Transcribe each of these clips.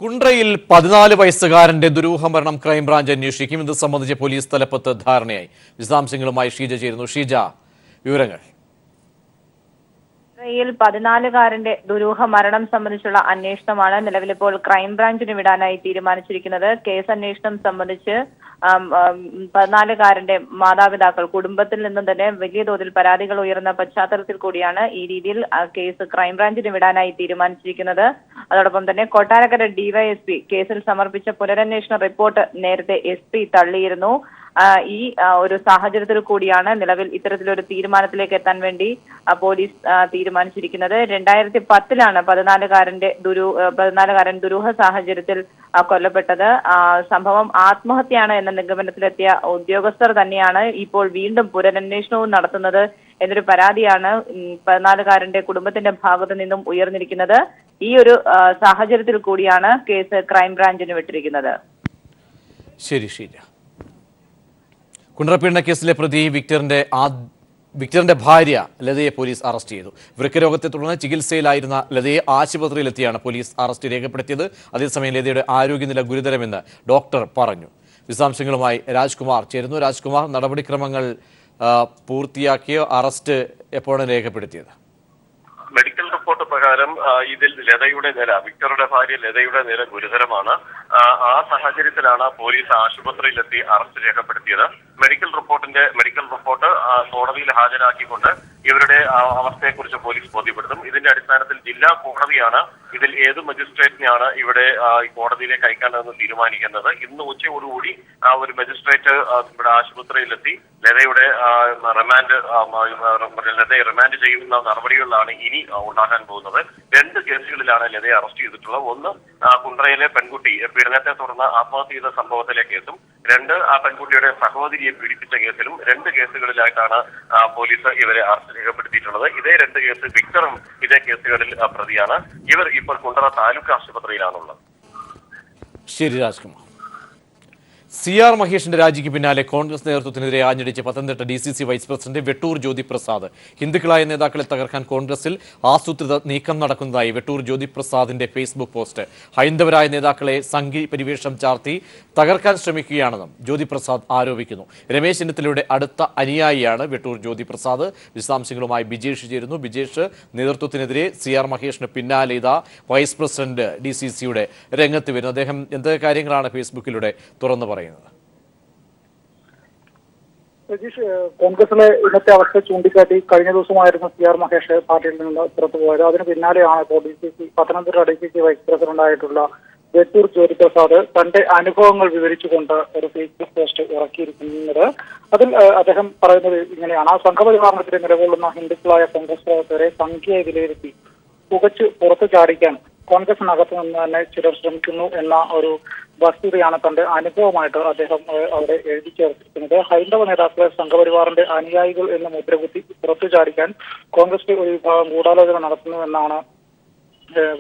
കുണ്ട്രയിൽ 14 വയസ്സുകാരന്റെ ദുരൂഹമരണം crime branch അന്വേഷിക്കും. ഇത് സംബന്ധിച്ച് പോലീസ് തലപ്പത്ത് ധാരണയായി. വിശദാംശങ്ങളുമായി ഷീജ ചേരുന്നു. ഷീജ, വിവരങ്ങൾ. കുണ്ട്രയിൽ 14കാരന്റെ ദുരൂഹ മരണം സംബന്ധിച്ചുള്ള അന്വേഷണമാണ് നിലവിലിപ്പോൾ ക്രൈംബ്രാഞ്ചിന് വിടാനായി തീരുമാനിച്ചിരിക്കുന്നത്. കേസ് അന്വേഷണം സംബന്ധിച്ച് 14കാരന്റെ മാതാപിതാക്കൾ കുടുംബത്തിൽ നിന്നും തന്നെ വലിയ തോതിൽ പരാതികൾ ഉയർന്ന പശ്ചാത്തലത്തിൽ കൂടിയാണ് ഈ രീതിയിൽ കേസ് ക്രൈംബ്രാഞ്ചിന് വിടാനായി തീരുമാനിച്ചിരിക്കുന്നത്. അതോടൊപ്പം തന്നെ കൊട്ടാരക്കര ഡിവൈഎസ്പി കേസിൽ സമർപ്പിച്ച പുനരന്വേഷണ റിപ്പോർട്ട് നേരത്തെ SP തള്ളിയിരുന്നു. ഈ ഒരു സാഹചര്യത്തിൽ കൂടിയാണ് നിലവിൽ ഇത്തരത്തിലൊരു തീരുമാനത്തിലേക്ക് എത്താൻ വേണ്ടി പോലീസ് തീരുമാനിച്ചിരിക്കുന്നത്. 2010 14കാരൻ ദുരൂഹ സാഹചര്യത്തിൽ കൊല്ലപ്പെട്ടത്. സംഭവം ആത്മഹത്യയാണ് എന്ന നിഗമനത്തിലെത്തിയ ഉദ്യോഗസ്ഥർ തന്നെയാണ് ഇപ്പോൾ വീണ്ടും പുനരന്വേഷണവും നടത്തുന്നത് എന്നൊരു പരാതിയാണ് 14കാരന്റെ കുടുംബത്തിന്റെ ഭാഗത്തു നിന്നും ഉയർന്നിരിക്കുന്നത്. ഈ ഒരു സാഹചര്യത്തിൽ കൂടിയാണ് കേസ് ക്രൈംബ്രാഞ്ചിന് വിട്ടിരിക്കുന്നത്. ശരി ഷീജ. കുണ്ട്ര പീഡന കേസിലെ പ്രതി വിക്ടറിന്റെ ഭാര്യ ലതയെ പോലീസ് അറസ്റ്റ് ചെയ്തു. വൃക്കരോഗത്തെ തുടർന്ന് ചികിത്സയിലായിരുന്ന ലതയെ ആശുപത്രിയിലെത്തിയാണ് പോലീസ് അറസ്റ്റ് രേഖപ്പെടുത്തിയത്. അതേസമയം ലതയുടെ ആരോഗ്യനില ഗുരുതരമെന്ന് ഡോക്ടർ പറഞ്ഞു. വിശദാംശങ്ങളുമായി രാജ്കുമാർ ചേരുന്നു. രാജ്കുമാർ, നടപടിക്രമങ്ങൾ പൂർത്തിയാക്കിയോ? അറസ്റ്റ് എപ്പോഴാണ് രേഖപ്പെടുത്തിയത്? മെഡിക്കൽ റിപ്പോർട്ട് പ്രകാരം ഇതിൽ വിക്ടറുടെ ഭാര്യ ലതയുടെ നില ഗുരുതരമാണ്. ആ സാഹചര്യത്തിലാണ് പോലീസ് ആശുപത്രിയിലെത്തി അറസ്റ്റ് രേഖപ്പെടുത്തിയത്. മെഡിക്കൽ റിപ്പോർട്ട് കോടതിയിൽ ഹാജരാക്കിക്കൊണ്ട് ഇവരുടെ അവസ്ഥയെക്കുറിച്ച് പോലീസ് ബോധ്യപ്പെടുത്തും. ഇതിന്റെ അടിസ്ഥാനത്തിൽ ജില്ലാ കോടതിയാണ് ഇതിൽ ഏത് മജിസ്ട്രേറ്റിനെയാണ് ഇവിടെ കോടതിയിലേക്ക് അയക്കേണ്ടതെന്ന് തീരുമാനിക്കുന്നത്. ഇന്ന് ഉച്ചയോടുകൂടി ഒരു മജിസ്ട്രേറ്റ് ഇവിടെ ആശുപത്രിയിലെത്തി ലതയെ റിമാൻഡ് ചെയ്യുന്ന നടപടികളിലാണ് ഇനി ഉണ്ടാകാൻ പോകുന്നത്. 2 കേസുകളിലാണ് ലതയെ അറസ്റ്റ് ചെയ്തിട്ടുള്ളത്. ഒന്ന്, കുണ്ട്രയിലെ പെൺകുട്ടി പീഡനത്തെ തുടർന്ന് ആത്മഹത്യ ചെയ്ത സംഭവത്തിലെ കേസും 2 ആ പെൺകുട്ടിയുടെ സഹോദരിയെ പീഡിപ്പിച്ച കേസിലും 2 കേസുകളിലായിട്ടാണ് പോലീസ് ഇവരെ അറസ്റ്റ് രേഖപ്പെടുത്തിയിട്ടുള്ളത്. ഇതേ 2 കേസ് വിക്ടറും ഇതേ കേസുകളിൽ പ്രതിയാണ്. ഇവർ ഇപ്പോൾ കുണ്ട്ര താലൂക്ക് ആശുപത്രിയിലാണുള്ളത്. ശരി രാജ്കുമാർ. CR മഹേഷിന്റെ രാജിക്ക് പിന്നാലെ കോൺഗ്രസ് നേതൃത്വത്തിനെതിരെ ആഞ്ഞടിച്ച് Pathanamthitta DCC vice president Vettoor Jyothiprasad. ഹിന്ദുക്കളായ നേതാക്കളെ തകർക്കാൻ കോൺഗ്രസിൽ ആസൂത്രിത നീക്കം നടക്കുന്നതായി വെട്ടൂർ ജ്യോതിപ്രസാദിന്റെ ഫേസ്ബുക്ക് പോസ്റ്റ്. ഹൈന്ദവരായ നേതാക്കളെ സംഘി പരിവേഷം ചാർത്തി തകർക്കാൻ ശ്രമിക്കുകയാണെന്നും ജ്യോതിപ്രസാദ് ആരോപിക്കുന്നു. രമേശ് ചെന്നിത്തലയുടെ അടുത്ത അനുയായിയാണ് വെട്ടൂർ ജ്യോതിപ്രസാദ്. വിശദാംശങ്ങളുമായി ബിജേഷ് ചേരുന്നു. ബിജേഷ്, നേതൃത്വത്തിനെതിരെ CR മഹേഷിന് പിന്നാലെ ഇതാ വൈസ് പ്രസിഡന്റ് DCCയുടെ രംഗത്ത് വരുന്നു. അദ്ദേഹം എന്ത് കാര്യങ്ങളാണ് ഫേസ്ബുക്കിലൂടെ തുറന്നു പറയുന്നത്? കോൺഗ്രസിലെ ഇന്നത്തെ അവസ്ഥ ചൂണ്ടിക്കാട്ടി കഴിഞ്ഞ ദിവസമായിരുന്നു CR മഹേഷ് പാർട്ടിയിൽ നിന്ന് പുറത്തുപോയത്. അതിന് പിന്നാലെയാണ് ഇപ്പോൾ പത്തനംതിട്ട DCC വൈസ് പ്രസിഡന്റായിട്ടുള്ള വെട്ടൂർ ജ്യോതിപ്രസാദ് തന്റെ അനുഭവങ്ങൾ വിവരിച്ചുകൊണ്ട് ഒരു ഫേസ്ബുക്ക് പോസ്റ്റ് ഇറക്കിയിരിക്കുന്നത്. അതിൽ അദ്ദേഹം പറയുന്നത് ഇങ്ങനെയാണ്: സംഘപരിവാരണത്തിന് നിലകൊള്ളുന്ന ഹിന്ദുക്കളായ കോൺഗ്രസ് പ്രവർത്തകരെ സംഖ്യയെ വിലയിരുത്തി പുകച്ച് പുറത്തു ചാടിക്കാൻ കോൺഗ്രസിനകത്ത് നിന്ന് തന്നെ ചിലർ ശ്രമിക്കുന്നു എന്ന ഒരു വസ്തുതയാണ് തന്റെ അനുഭവമായിട്ട് അദ്ദേഹം അവിടെ എഴുതി ചേർത്തിരിക്കുന്നത്. ഹൈന്ദവ നേതാക്കളെ സംഘപരിവാറിന്റെ അനുയായികൾ എന്ന് മുദ്രകുത്തി പുറത്തു ചാടിക്കാൻ കോൺഗ്രസ് ഒരു വിഭാഗം ഗൂഢാലോചന നടത്തുന്നുവെന്നാണ്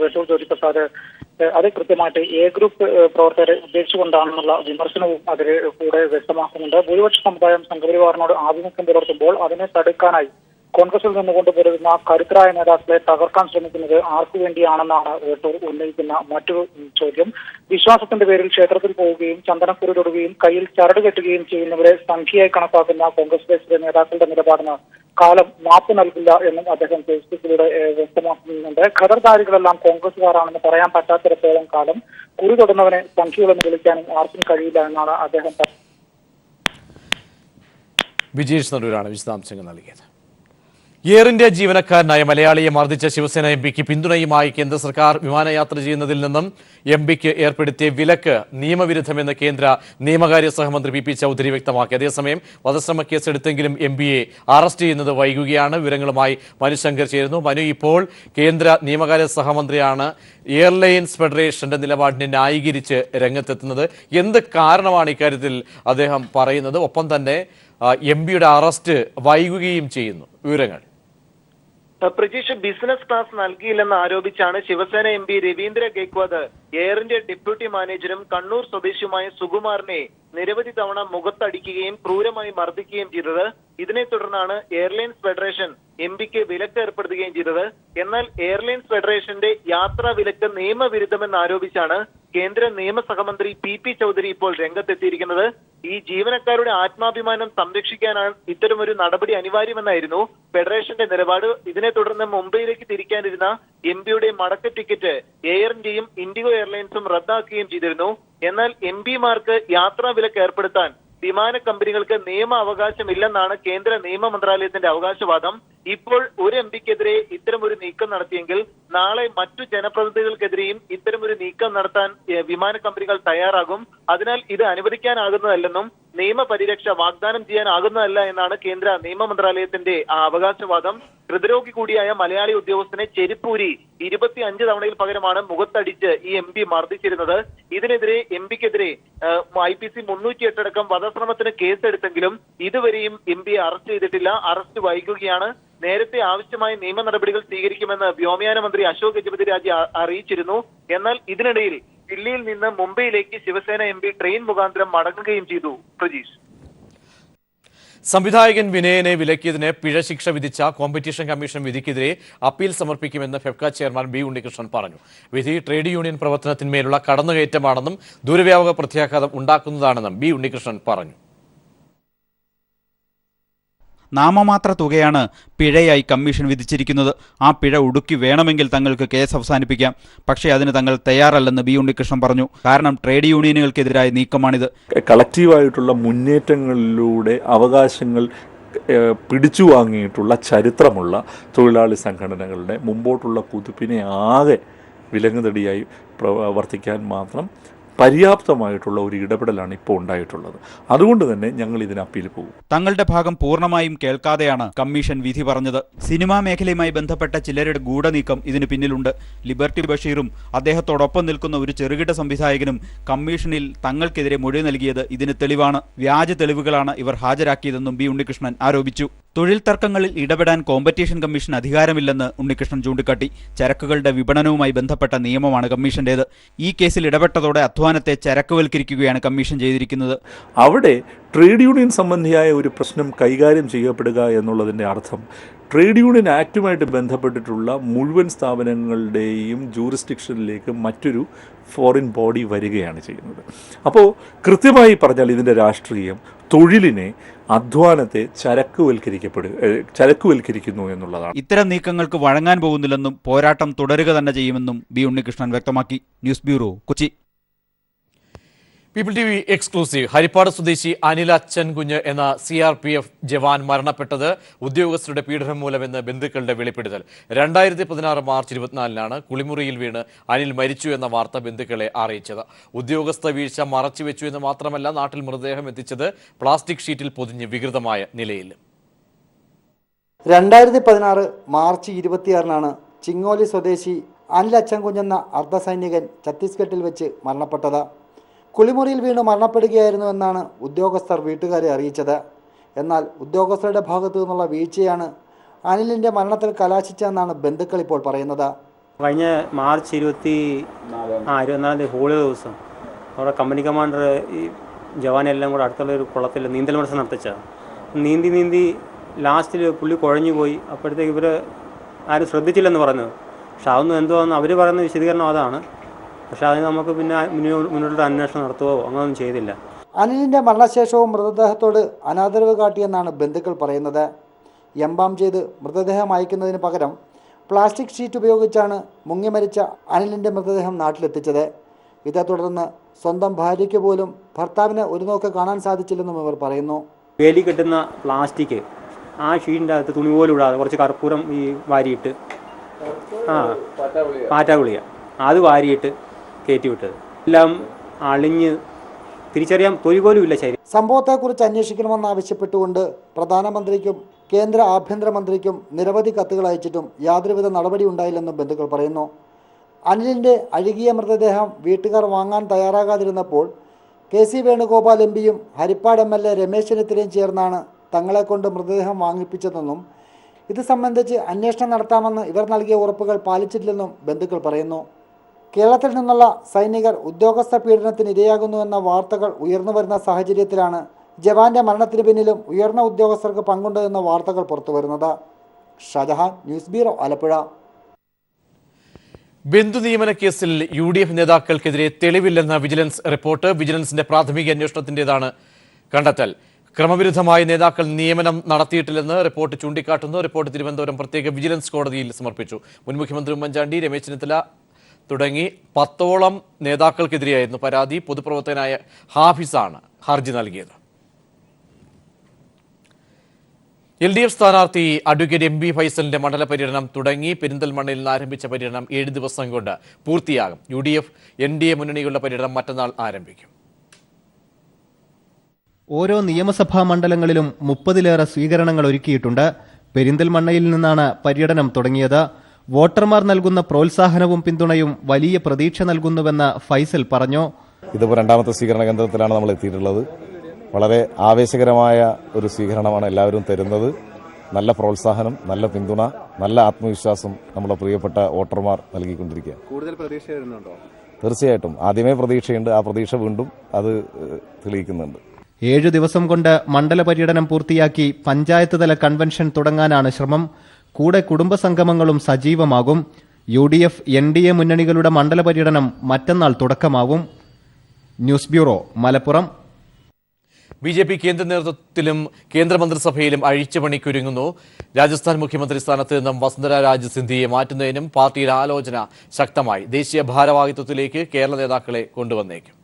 വെട്ടൂർ ജ്യോതിപ്രസാദ്. അത് കൃത്യമായിട്ട് ഗ്രൂപ്പ് പ്രവർത്തകരെ ഉദ്ദേശിച്ചുകൊണ്ടാണെന്നുള്ള വിമർശനവും അതിൽ കൂടെ വ്യക്തമാക്കുന്നുണ്ട്. ഭൂരിപക്ഷ സമുദായം സംഘപരിവാറിനോട് ആഭിമുഖ്യം പുലർത്തുമ്പോൾ അതിനെ തടുക്കാനായി കോൺഗ്രസിൽ നിന്നുകൊണ്ട് വരുന്ന കരുത്തരായ നേതാക്കളെ തകർക്കാൻ ശ്രമിക്കുന്നത് ആർക്കു വേണ്ടിയാണെന്നാണ് വെട്ടൂർ ഉന്നയിക്കുന്ന മറ്റൊരു ചോദ്യം. വിശ്വാസത്തിന്റെ പേരിൽ ക്ഷേത്രത്തിൽ പോവുകയും ചന്ദനക്കുരു തൊടുകയും കയ്യിൽ ചരട് കെട്ടുകയും ചെയ്യുന്നവരെ സംഖ്യയായി കണക്കാക്കുന്ന കോൺഗ്രസ് ദേശീയ നേതാക്കളുടെ നിലപാടിന് കാലം മാപ്പ് നൽകില്ല എന്നും അദ്ദേഹം ഫേസ്ബുക്കിലൂടെ വ്യക്തമാക്കുന്നുണ്ട്. ഖദർധാരികളെല്ലാം കോൺഗ്രസുകാരാണെന്ന് പറയാൻ പറ്റാത്തിടത്തോളം കാലം കുറി തൊടുന്നവനെ സംഖ്യകളെന്ന് വിളിക്കാനും ആർക്കും കഴിയില്ല എന്നാണ് അദ്ദേഹം. വിജേഷ് നടൂരാണ് വിശദാംശങ്ങൾ നൽകിയത്. എയർ ഇന്ത്യ ജീവനക്കാരനായ മലയാളിയെ മർദ്ദിച്ച ശിവസേന MPക്ക് പിന്തുണയുമായി കേന്ദ്ര സർക്കാർ വിമാനയാത്ര ചെയ്യുന്നതിൽ നിന്നും MPക്ക് ഏർപ്പെടുത്തിയ വിലക്ക് നിയമവിരുദ്ധമെന്ന് കേന്ദ്ര നിയമകാര്യ സഹമന്ത്രി PP ചൌധരി വ്യക്തമാക്കി. അതേസമയം വധശ്രമ കേസെടുത്തെങ്കിലും MPയെ അറസ്റ്റ് ചെയ്യുന്നത് വൈകുകയാണ്. വിവരങ്ങളുമായി മനു ശങ്കർ ചേരുന്നു. മനു, ഇപ്പോൾ കേന്ദ്ര നിയമകാര്യ സഹമന്ത്രിയാണ് എയർലൈൻസ് ഫെഡറേഷന്റെ നിലപാടിനെ ന്യായീകരിച്ച് രംഗത്തെത്തുന്നത്. എന്ത് കാരണമാണ് ഇക്കാര്യത്തിൽ അദ്ദേഹം പറയുന്നത്? ഒപ്പം തന്നെ MPയുടെ അറസ്റ്റ് വൈകുകയും ചെയ്യുന്നു. വിവരങ്ങൾ. പ്രജീഷ്, ബിസിനസ് ക്ലാസ് നൽകിയില്ലെന്ന് ആരോപിച്ചാണ് Shiv Sena MP Ravindra Gaikwad Air India deputy മാനേജരും കണ്ണൂർ സ്വദേശിയുമായ സുകുമാറിനെ നിരവധി തവണ മുഖത്തടിക്കുകയും ക്രൂരമായി മർദ്ദിക്കുകയും ചെയ്തത്. ഇതിനെ തുടർന്നാണ് എയർലൈൻസ് ഫെഡറേഷൻ MPക്ക് വിലക്ക് ഏർപ്പെടുത്തുകയും ചെയ്തത്. എന്നാൽ എയർലൈൻസ് ഫെഡറേഷന്റെ യാത്രാ വിലക്ക് നിയമവിരുദ്ധമെന്ന് ആരോപിച്ചാണ് കേന്ദ്ര നിയമ സഹമന്ത്രി പി ചൗധരി ഇപ്പോൾ രംഗത്തെത്തിയിരിക്കുന്നത്. ഈ ജീവനക്കാരുടെ ആത്മാഭിമാനം സംരക്ഷിക്കാനാണ് ഇത്തരമൊരു നടപടി അനിവാര്യമെന്നായിരുന്നു ഫെഡറേഷന്റെ നിലപാട്. ഇതിനെ തുടർന്ന് മുംബൈയിലേക്ക് തിരിക്കാനിരുന്ന എംപിയുടെ മടക്ക ടിക്കറ്റ് എയർ ഇന്ത്യയും ഇൻഡിഗോ എയർലൈൻസും റദ്ദാക്കുകയും ചെയ്തിരുന്നു. എന്നാൽ എംപിമാർക്ക് യാത്രാ വിലക്ക് ഏർപ്പെടുത്താൻ വിമാന കമ്പനികൾക്ക് നിയമ അവകാശമില്ലെന്നാണ് കേന്ദ്ര നിയമ മന്ത്രാലയത്തിന്റെ അവകാശവാദം. ഇപ്പോൾ ഒരു എംപിക്കെതിരെ ഇത്തരമൊരു നീക്കം നടത്തിയെങ്കിൽ നാളെ മറ്റു ജനപ്രതിനിധികൾക്കെതിരെയും ഇത്തരമൊരു നീക്കം നടത്താൻ വിമാന കമ്പനികൾ തയ്യാറാകും. അതിനാൽ ഇത് അനുവദിക്കാനാകുന്നതല്ലെന്നും നിയമപരിരക്ഷ വാഗ്ദാനം ചെയ്യാനാകുന്നതല്ല എന്നാണ് കേന്ദ്ര നിയമ മന്ത്രാലയത്തിന്റെ അവകാശവാദം. ഹൃദ്രോഗി കൂടിയായ മലയാളി ഉദ്യോഗസ്ഥനെ ചെരിപ്പൂരി 25 തവണയിൽ പകരമാണ് മുഖത്തടിച്ച് ഈ എംപി മർദ്ദിച്ചിരുന്നത്. ഇതിനെതിരെ എംപിക്കെതിരെ IPC 308 അടക്കം വധശ്രമത്തിന് കേസെടുത്തെങ്കിലും ഇതുവരെയും എംപിയെ അറസ്റ്റ് ചെയ്തിട്ടില്ല. അറസ്റ്റ് വൈകുകയാണ്. നേരത്തെ ആവശ്യമായ നിയമ നടപടികൾ സ്വീകരിക്കുമെന്ന് വ്യോമയാന മന്ത്രി അശോക് ഗജപതി രാജ് അറിയിച്ചിരുന്നു. എന്നാൽ ഇതിനിടയിൽ ദില്ലിയിൽ നിന്ന് മുംബൈയിലേക്ക് ശിവസേന എംപി ട്രെയിൻ മുഖാന്തരം മടങ്ങുകയും ചെയ്തു. പ്രജീഷ്. സംവിധായകൻ വിനയനെ വിലക്കിയതിന് പിഴ ശിക്ഷ വിധിച്ച കോമ്പറ്റീഷൻ കമ്മീഷൻ വിധിക്കെതിരെ അപ്പീൽ സമർപ്പിക്കുമെന്ന് ഫെഫ്ക ചെയർമാൻ ബി ഉണ്ണികൃഷ്ണൻ പറഞ്ഞു. വിധി ട്രേഡ് യൂണിയൻ പ്രവർത്തനത്തിന്മേലുള്ള കടന്നുകയറ്റമാണെന്നും ദൂരവ്യാപക പ്രത്യാഘാതം ഉണ്ടാക്കുന്നതാണെന്നും ബി ഉണ്ണികൃഷ്ണൻ പറഞ്ഞു. നാമമാത്ര തുകയാണ് പിഴയായി കമ്മീഷൻ വിധിച്ചിരിക്കുന്നത്. ആ പിഴ ഒടുക്കി വേണമെങ്കിൽ തങ്ങൾക്ക് കേസ് അവസാനിപ്പിക്കാം. പക്ഷേ അതിന് തങ്ങൾ തയ്യാറല്ലെന്ന് ബി ഉണ്ണികൃഷ്ണൻ പറഞ്ഞു. കാരണം ട്രേഡ് യൂണിയനുകൾക്കെതിരായ നീക്കമാണിത്. കളക്റ്റീവായിട്ടുള്ള മുന്നേറ്റങ്ങളിലൂടെ അവകാശങ്ങൾ പിടിച്ചു വാങ്ങിയിട്ടുള്ള ചരിത്രമുള്ള തൊഴിലാളി സംഘടനകളുടെ മുമ്പോട്ടുള്ള കുതിപ്പിനെ ആകെ വിലങ്ങുതടിയായി പ്രവർത്തിക്കാൻ മാത്രം പര്യാപ്തമായിട്ടുള്ള ഒരു ഇടപെടലാണ് ഇപ്പോൾ ഉണ്ടായിട്ടുള്ളത്. അതുകൊണ്ട് തന്നെ ഞങ്ങൾ ഇതിന് അപ്പീൽ പോകും. തങ്ങളുടെ ഭാഗം പൂർണ്ണമായും കേൾക്കാതെയാണ് കമ്മീഷൻ വിധി പറഞ്ഞത്. സിനിമാ മേഖലയുമായി ബന്ധപ്പെട്ട ചിലരുടെ ഗൂഢനീക്കം ഇതിന് പിന്നിലുണ്ട്. ലിബർട്ടി ബഷീറും അദ്ദേഹത്തോടൊപ്പം നിൽക്കുന്ന ഒരു ചെറുകിട സംവിധായകനും കമ്മീഷനിൽ തങ്ങൾക്കെതിരെ മൊഴി നൽകിയത് ഇതിന് തെളിവാണ്. വ്യാജ തെളിവുകളാണ് ഇവർ ഹാജരാക്കിയതെന്നും ബി ഉണ്ണികൃഷ്ണൻ ആരോപിച്ചു. തൊഴിൽ തർക്കങ്ങളിൽ ഇടപെടാൻ കോമ്പറ്റീഷൻ കമ്മീഷൻ അധികാരമില്ലെന്ന് ഉണ്ണികൃഷ്ണൻ ചൂണ്ടിക്കാട്ടി. ചരക്കുകളുടെ വിപണനവുമായി ബന്ധപ്പെട്ട നിയമമാണ് കമ്മീഷന്റേത്. ഈ കേസിൽ ഇടപെട്ടതോടെ അധ്വാനത്തെ ചരക്കുവൽക്കരിക്കുകയാണ് കമ്മീഷൻ ചെയ്തിരിക്കുന്നത്. അവിടെ ട്രേഡ് യൂണിയൻ സംബന്ധിയായ ഒരു പ്രശ്നം കൈകാര്യം ചെയ്യപ്പെടുക എന്നുള്ളതിൻ്റെ അർത്ഥം ട്രേഡ് യൂണിയൻ ആക്റ്റുമായിട്ട് ബന്ധപ്പെട്ടിട്ടുള്ള മുഴുവൻ സ്ഥാപനങ്ങളുടെയും ജൂറിസ്ഡിക്ഷനിലേക്ക് മറ്റൊരു ഫോറിൻ ബോഡി വരികയാണ് ചെയ്യുന്നത്. അപ്പോൾ കൃത്യമായി പറഞ്ഞാൽ ഇതിൻ്റെ രാഷ്ട്രീയം തൊഴിലിനെ, അധ്വാനത്തെ ചരക്കുവൽക്കരിക്കുന്നു എന്നുള്ളതാണ്. ഇത്തരം നീക്കങ്ങൾക്ക് വഴങ്ങാൻ പോകുന്നില്ലെന്നും പോരാട്ടം തുടരുക തന്നെ ചെയ്യുമെന്നും ബി ഉണ്ണികൃഷ്ണൻ വ്യക്തമാക്കി. News bureau, Kochi. People TV exclusive. Haripad സ്വദേശി അനിൽ അച്ചൻകുഞ്ഞ് എന്ന CRPF ജവാൻ മരണപ്പെട്ടത് ഉദ്യോഗസ്ഥരുടെ പീഡനം മൂലമെന്ന് ബന്ധുക്കളുടെ വെളിപ്പെടുത്തൽ. 2016 മാർച്ച് 24-നാണ് കുളിമുറിയിൽ വീണ് അനിൽ മരിച്ചു എന്ന വാർത്ത ബന്ധുക്കളെ അറിയിച്ചത്. ഉദ്യോഗസ്ഥ വീഴ്ച മറച്ചുവെച്ചു എന്ന് മാത്രമല്ല, നാട്ടിൽ മൃതദേഹം എത്തിച്ചത് പ്ലാസ്റ്റിക് ഷീറ്റിൽ പൊതിഞ്ഞ് വികൃതമായ നിലയിൽ. 2016 മാർച്ച് 26-നാണ് ചിങ്ങോലി സ്വദേശി അനിൽ അച്ചൻകുഞ്ഞെന്ന അർദ്ധസൈനികൻ ഛത്തീസ്ഗഡിൽ വെച്ച് മരണപ്പെട്ടത്. കുളിമുറിയിൽ വീണ് മരണപ്പെടുകയായിരുന്നു എന്നാണ് ഉദ്യോഗസ്ഥർ വീട്ടുകാരെ അറിയിച്ചത്. എന്നാൽ ഉദ്യോഗസ്ഥരുടെ ഭാഗത്തു നിന്നുള്ള വീഴ്ചയാണ് അനിലിൻ്റെ മരണത്തിൽ കലാശിച്ചതെന്നാണ് ബന്ധുക്കൾ ഇപ്പോൾ പറയുന്നത്. കഴിഞ്ഞ മാർച്ച് 24 ഹോളി ദിവസം അവിടെ കമ്പനി കമാൻഡർ ഈ ജവാനെല്ലാം കൂടെ അടുത്തുള്ള ഒരു കുളത്തിൽ നീന്തൽ മത്സരം നടത്തിച്ചാണ്. നീന്തി ലാസ്റ്റിൽ പുള്ളി കുഴഞ്ഞു പോയി. അപ്പോഴത്തേക്ക് ഇവർ ആരും ശ്രദ്ധിച്ചില്ലെന്ന് പറഞ്ഞു. പക്ഷെ അതൊന്നും എന്തോന്ന് അവർ പറയുന്ന വിശദീകരണം അതാണ്. പക്ഷെ അതിന് നമുക്ക് പിന്നെ മുന്നോട്ട് അന്വേഷണം നടത്തുകയോ അങ്ങനെയൊന്നും ചെയ്തില്ല. അനിലിൻ്റെ മരണശേഷവും മൃതദേഹത്തോട് അനാദരവ് കാട്ടിയെന്നാണ് ബന്ധുക്കൾ പറയുന്നത്. എംബാം ചെയ്ത് മൃതദേഹം അയക്കുന്നതിന് പകരം പ്ലാസ്റ്റിക് ഷീറ്റ് ഉപയോഗിച്ചാണ് മുങ്ങി മരിച്ച അനിലിൻ്റെ മൃതദേഹം നാട്ടിലെത്തിച്ചത്. ഇതേ തുടർന്ന് സ്വന്തം ഭാര്യയ്ക്ക് പോലും ഭർത്താവിനെ ഒരു നോക്ക് കാണാൻ സാധിച്ചില്ലെന്നും ഇവർ പറയുന്നു. വേലി കെട്ടുന്ന പ്ലാസ്റ്റിക് ആ ഷീറ്റിൻ്റെ അകത്ത് തുണി പോലും ഇടാതെ കുറച്ച് കർപ്പൂരം ഈ വാരിയിട്ട് പാറ്റാഗുളിക അത് വാരിയിട്ട് കയറ്റിവിട്ടത്. എല്ലാം അളിഞ്ഞ് തിരിച്ചറിയാൻ തൊലി പോലും ഇല്ല ശരീരം. സംഭവത്തെക്കുറിച്ച് അന്വേഷിക്കണമെന്നാവശ്യപ്പെട്ടുകൊണ്ട് പ്രധാനമന്ത്രിക്കും കേന്ദ്ര ആഭ്യന്തരമന്ത്രിക്കും നിരവധി കത്തുകൾ അയച്ചിട്ടും യാതൊരുവിധ നടപടി ഉണ്ടായില്ലെന്നും ബന്ധുക്കൾ പറയുന്നു. അനിലിൻ്റെ അഴുകിയ മൃതദേഹം വീട്ടുകാർ വാങ്ങാൻ തയ്യാറാകാതിരുന്നപ്പോൾ KC വേണുഗോപാൽ MPയും ഹരിപ്പാട് MLA രമേശ് ചെന്നിത്തലയും ചേർന്നാണ് തങ്ങളെക്കൊണ്ട് മൃതദേഹം വാങ്ങിപ്പിച്ചതെന്നും ഇത് സംബന്ധിച്ച് അന്വേഷണം നടത്താമെന്ന് ഇവർ നൽകിയ ഉറപ്പുകൾ പാലിച്ചിട്ടില്ലെന്നും ബന്ധുക്കൾ പറയുന്നു. കേരളത്തിൽ നിന്നുള്ള സൈനികർ ഉദ്യോഗസ്ഥ പീഡനത്തിന് ഇരയാകുന്നുവെന്ന വാർത്തകൾ ഉയർന്നു വരുന്ന സാഹചര്യത്തിലാണ് ജവാന്റെ മരണത്തിന് പിന്നിലും ഉയർന്ന ഉദ്യോഗസ്ഥർക്ക് പങ്കുണ്ട് എന്ന വാർത്തകൾ പുറത്തുവരുന്നത്. Shajahan, news bureau, Alappuzha. ബന്ധു നിയമന കേസിൽ UDF നേതാക്കൾക്കെതിരെ തെളിവില്ലെന്ന വിജിലൻസ് റിപ്പോർട്ട്. വിജിലൻസിന്റെ പ്രാഥമിക അന്വേഷണത്തിന്റേതാണ് കണ്ടെത്തൽ. ക്രമവിരുദ്ധമായി നേതാക്കൾ നിയമനം നടത്തിയിട്ടില്ലെന്ന് റിപ്പോർട്ട് ചൂണ്ടിക്കാട്ടുന്നു. റിപ്പോർട്ട് തിരുവനന്തപുരം പ്രത്യേക വിജിലൻസ് കോടതിയിൽ സമർപ്പിച്ചു. മുൻ മുഖ്യമന്ത്രി ഉമ്മൻചാണ്ടി, രമേശ് ചെന്നിത്തല തുടങ്ങി 10ഓളം നേതാക്കൾക്കെതിരെയായിരുന്നു പരാതി. പൊതുപ്രവർത്തകനായ ഹാഫിസാണ് ഹർജി നൽകിയത്. LDF സ്ഥാനാർത്ഥി അഡ്വക്കേറ്റ് MB ഫൈസലിന്റെ മണ്ഡല പര്യടനം തുടങ്ങി. പെരിന്തൽമണ്ണയിൽ നിന്ന് ആരംഭിച്ച പര്യടനം 7 ദിവസം കൊണ്ട് പൂർത്തിയാകും. UDF NDA മുന്നണികളുടെ പര്യടനം മറ്റന്നാൾ ആരംഭിക്കും. ഓരോ നിയമസഭാ മണ്ഡലങ്ങളിലും 30ലേറെ സ്വീകരണങ്ങൾ ഒരുക്കിയിട്ടുണ്ട്. പെരിന്തൽമണ്ണയിൽ നിന്നാണ് പര്യടനം തുടങ്ങിയത്. വോട്ടർമാർ നൽകുന്ന പ്രോത്സാഹനവും പിന്തുണയും വലിയ പ്രതീക്ഷ നൽകുന്നുവെന്ന് ഫൈസൽ പറഞ്ഞു. ഇതിപ്പോൾ രണ്ടാമത്തെ സ്വീകരണ കേന്ദ്രത്തിലാണ് നമ്മൾ എത്തിയിട്ടുള്ളത്. വളരെ ആവേശകരമായ ഒരു സ്വീകരണമാണ് എല്ലാവരും തരുന്നത്. നല്ല പ്രോത്സാഹനം, നല്ല പിന്തുണ, നല്ല ആത്മവിശ്വാസം നമ്മുടെ പ്രിയപ്പെട്ട വോട്ടർമാർ നൽകിക്കൊണ്ടിരിക്കുക. കൂടുതൽ പ്രതീക്ഷ വരുന്നുണ്ടോ? തീർച്ചയായിട്ടും ആദ്യമേ പ്രതീക്ഷയുണ്ട്. ആ പ്രതീക്ഷ വീണ്ടും അത് തെളിയിക്കുന്നുണ്ട്. 7 ദിവസം കൊണ്ട് മണ്ഡല പര്യടനം പൂർത്തിയാക്കി പഞ്ചായത്ത് തല കൺവെൻഷൻ തുടങ്ങാനാണ് ശ്രമം. കൂടെ കുടുംബസംഗമങ്ങളും സജീവമാകും. UDF NDA മുന്നണികളുടെ മണ്ഡല പര്യടനം മറ്റന്നാൾ തുടക്കമാവും. News bureau, Malappuram. BJP കേന്ദ്ര നേതൃത്വത്തിലും കേന്ദ്രമന്ത്രിസഭയിലും അഴിച്ചുപണിക്കൊരുങ്ങുന്നു. രാജസ്ഥാൻ മുഖ്യമന്ത്രി സ്ഥാനത്ത് നിന്നും വസുന്ധര രാജ് സിന്ധ്യയെ മാറ്റുന്നതിനും പാർട്ടിയിൽ ആലോചന ശക്തമായി. ദേശീയ ഭാരവാഹിത്വത്തിലേക്ക് കേരള നേതാക്കളെ കൊണ്ടുവന്നേക്കും.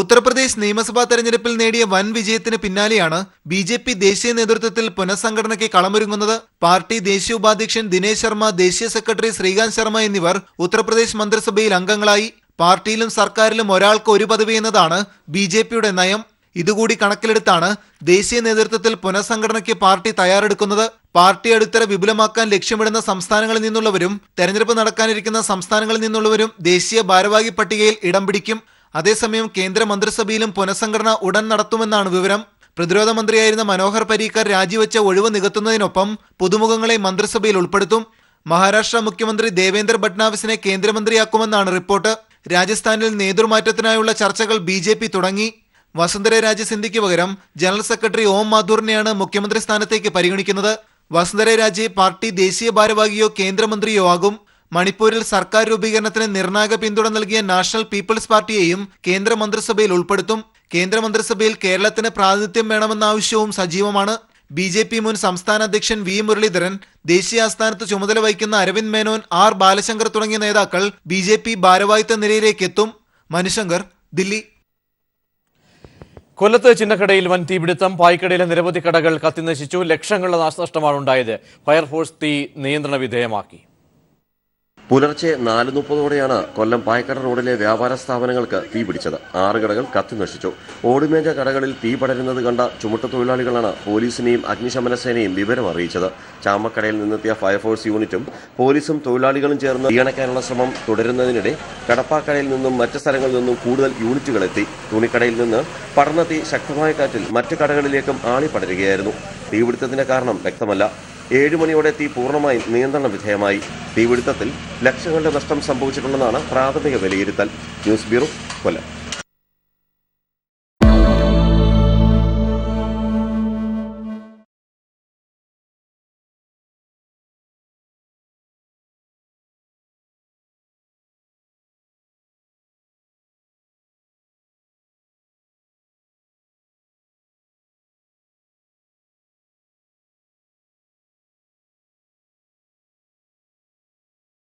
ഉത്തർപ്രദേശ് നിയമസഭാ തെരഞ്ഞെടുപ്പിൽ നേടിയ വൻ വിജയത്തിന് പിന്നാലെയാണ് BJP ദേശീയ നേതൃത്വത്തിൽ പുനഃസംഘടനയ്ക്ക് കളമൊരുങ്ങുന്നത്. പാർട്ടി ദേശീയ ഉപാധ്യക്ഷൻ ദിനേശ് ശർമ്മ, ദേശീയ സെക്രട്ടറി ശ്രീകാന്ത് ശർമ്മ എന്നിവർ ഉത്തർപ്രദേശ് മന്ത്രിസഭയിൽ അംഗങ്ങളായി. പാർട്ടിയിലും സർക്കാരിലും ഒരാൾക്ക് ഒരു പദവി എന്നതാണ് BJPയുടെ നയം. ഇതുകൂടി കണക്കിലെടുത്താണ് ദേശീയ നേതൃത്വത്തിൽ പുനഃസംഘടനയ്ക്ക് പാർട്ടി തയ്യാറെടുക്കുന്നത്. പാർട്ടി അടിത്തറ വിപുലമാക്കാൻ ലക്ഷ്യമിടുന്ന സംസ്ഥാനങ്ങളിൽ നിന്നുള്ളവരും തെരഞ്ഞെടുപ്പ് നടക്കാനിരിക്കുന്ന സംസ്ഥാനങ്ങളിൽ നിന്നുള്ളവരും ദേശീയ ഭാരവാഹി പട്ടികയിൽ ഇടം പിടിക്കും. അതേസമയം കേന്ദ്ര മന്ത്രിസഭയിലും പുനഃസംഘടന ഉടൻ നടത്തുമെന്നാണ് വിവരം. പ്രതിരോധ മന്ത്രിയായിരുന്ന മനോഹർ പരീക്കർ രാജിവെച്ച ഒഴിവ് നികത്തുന്നതിനൊപ്പം പുതുമുഖങ്ങളെ മന്ത്രിസഭയിൽ ഉൾപ്പെടുത്തും. മഹാരാഷ്ട്ര മുഖ്യമന്ത്രി ദേവേന്ദ്ര ഫഡ്നാവിസിനെ കേന്ദ്രമന്ത്രിയാക്കുമെന്നാണ് റിപ്പോർട്ട്. രാജസ്ഥാനിൽ നേതൃമാറ്റത്തിനായുള്ള ചർച്ചകൾ BJP തുടങ്ങി. വസുന്ധര രാജ് സിന്ധ്യയ്ക്ക് പകരം ജനറൽ സെക്രട്ടറി ഓം മാഥൂറിനെയാണ് മുഖ്യമന്ത്രി സ്ഥാനത്തേക്ക് പരിഗണിക്കുന്നത്. വസുന്ധര രാജെ പാർട്ടി ദേശീയ ഭാരവാഹിയോ കേന്ദ്രമന്ത്രിയോ ആകും. മണിപ്പൂരിൽ സർക്കാർ രൂപീകരണത്തിന് നിർണായക പിന്തുണ നൽകിയ നാഷണൽ പീപ്പിൾസ് പാർട്ടിയെയും കേന്ദ്ര മന്ത്രിസഭയിൽ ഉൾപ്പെടുത്തും. കേന്ദ്രമന്ത്രിസഭയിൽ കേരളത്തിന് പ്രാതിനിധ്യം വേണമെന്ന ആവശ്യവും സജീവമാണ്. BJP മുൻ സംസ്ഥാന അധ്യക്ഷൻ V മുരളീധരൻ, ദേശീയ ആസ്ഥാനത്ത് ചുമതല വഹിക്കുന്ന അരവിന്ദ് മേനോൻ, R ബാലശങ്കർ തുടങ്ങിയ നേതാക്കൾ BJP ഭാരവാഹിത്വ നിരയിലേക്ക് എത്തും. മനുശങ്കർ, ദില്ലി. കൊല്ലത്ത് ചിന്നക്കടയിൽ വൻ തീപിടുത്തം. പായ്ക്കടയിലെ നിരവധി കടകൾ കത്തിനശിച്ചു. ലക്ഷങ്ങളുടെ നാശനഷ്ടമാണ് ഉണ്ടായത്. ഫയർഫോഴ്സ് തീ നിയന്ത്രണ വിധേയമാക്കി. പുലർച്ചെ 4:30ഓടെയാണ് കൊല്ലം പായ്ക്കട റോഡിലെ വ്യാപാര സ്ഥാപനങ്ങൾക്ക് തീപിടിച്ചത്. 6 കടകൾ കത്തിനശിച്ചു. ഓടുമേഞ്ഞ കടകളിൽ തീ പടരുന്നത് കണ്ട ചുമട്ടുതൊഴിലാളികളാണ് പോലീസിനെയും അഗ്നിശമന സേനയും വിവരം അറിയിച്ചത്. ചാമക്കടയിൽ നിന്നെത്തിയ ഫയർഫോഴ്സ് യൂണിറ്റും പോലീസും തൊഴിലാളികളും ചേർന്ന് തീയണയ്ക്കാനുള്ള ശ്രമം തുടരുന്നതിനിടെ കടപ്പാക്കടയിൽ നിന്നും മറ്റ് സ്ഥലങ്ങളിൽ നിന്നും കൂടുതൽ യൂണിറ്റുകൾ എത്തി. തുണിക്കടയിൽ നിന്ന് പടർന്ന തീ ശക്തമായ കാറ്റിൽ മറ്റ് കടകളിലേക്കും ആളിപ്പടരുകയായിരുന്നു. തീപിടുത്തത്തിന്റെ കാരണം വ്യക്തമല്ല. 7 മണിയോടെ തീ പൂർണ്ണമായും നിയന്ത്രണ വിധേയമായി. തീപിടുത്തത്തിൽ ലക്ഷങ്ങളുടെ നഷ്ടം സംഭവിച്ചിട്ടുണ്ടെന്നാണ് പ്രാഥമിക വിലയിരുത്തൽ. ന്യൂസ് ബ്യൂറോ, കൊല്ലം.